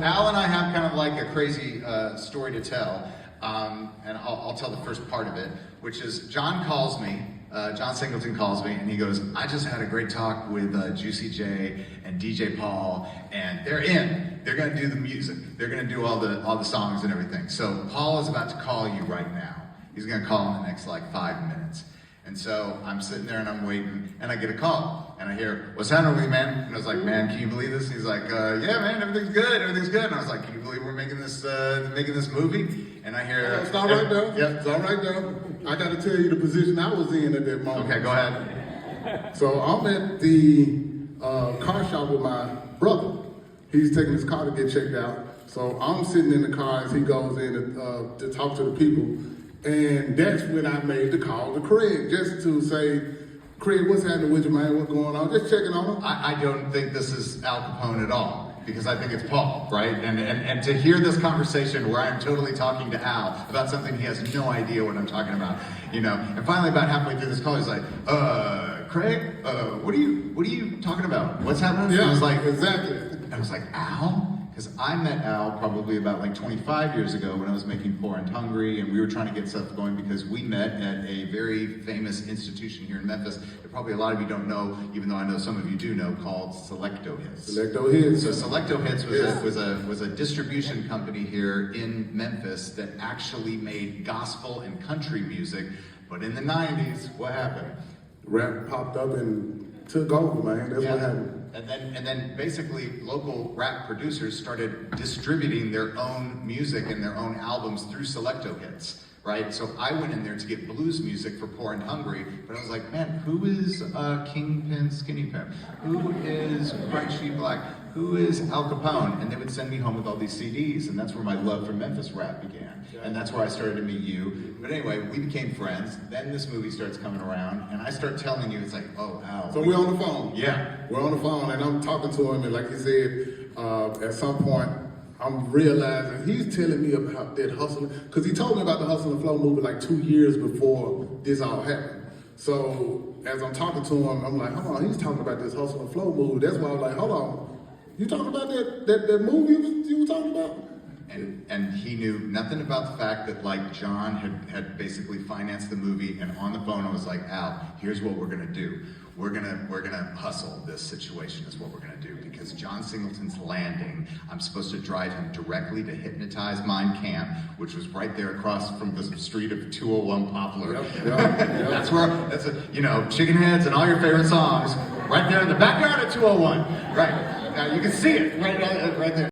Al and I have kind of like a crazy story to tell, and I'll tell the first part of it, which is John calls me, John Singleton calls me, and he goes, I just had a great talk with Juicy J and DJ Paul, and they're in. They're going to do the music. They're going to do all the songs and everything. So Paul is about to call you right now. He's going to call in the next like 5 minutes. And so I'm sitting there and I'm waiting, and I get a call, and I hear, what's happening with you, man? And I was like, man, can you believe this? And he's like, yeah, man, everything's good. And I was like, can you believe we're making this movie? And I hear, it's all right, though. Yep. It's all right, though. I got to tell you the position I was in at that moment. Okay, go ahead. So I'm at the car shop with my brother. He's taking his car to get checked out. So I'm sitting in the car as he goes in to talk to the people. And that's when I made the call to Craig, just to say, Craig, what's happening with you, man? What's going on? Just checking on him. I don't think this is Al Kapone at all, because I think it's Paul, right? And to hear this conversation where I'm totally talking to Al about something he has no idea what I'm talking about, you know. And finally, about halfway through this call, he's like, Craig, what are you talking about? What's happening? Yeah, I was like, exactly. I was like, Al? Because I met Al probably about like 25 years ago when I was making Poor and Hungry, and we were trying to get stuff going because we met at a very famous institution here in Memphis that probably a lot of you don't know, even though I know some of you do know, called Selecto Hits. Selecto Hits. So Selecto Hits was a distribution company here in Memphis that actually made gospel and country music. But in the 90s, what happened? Rap popped up and took over, man. That's what happened. And then basically local rap producers started distributing their own music and their own albums through Selecto Hits, right? So I went in there to get blues music for Poor and Hungry, but I was like, man, who is Kingpin Skinny Pimp? Who is Bright Sheep Black? Who is Al Kapone? And they would send me home with all these CDs, and that's where my love for Memphis rap began. And that's where I started to meet you. But anyway, we became friends. Then this movie starts coming around, and I start telling you, it's like, oh, Al. So we're on the phone. Yeah. We're on the phone, and I'm talking to him, and like you said, at some point, I'm realizing he's telling me about that hustle, because he told me about the Hustle and Flow movie like 2 years before this all happened. So as I'm talking to him, I'm like, hold on, he's talking about this Hustle and Flow movie. That's why I was like, hold on, you talking about that movie you were talking about? And he knew nothing about the fact that like John had basically financed the movie, and on the phone I was like, Al, here's what we're gonna do. We're gonna hustle this situation is what we're gonna do, because John Singleton's landing, I'm supposed to drive him directly to Hypnotize Mind Camp, which was right there across from the street of 201 Poplar. Yep. That's you know, Chicken Heads and all your favorite songs, right there in the backyard of 201. Right, now you can see it right there.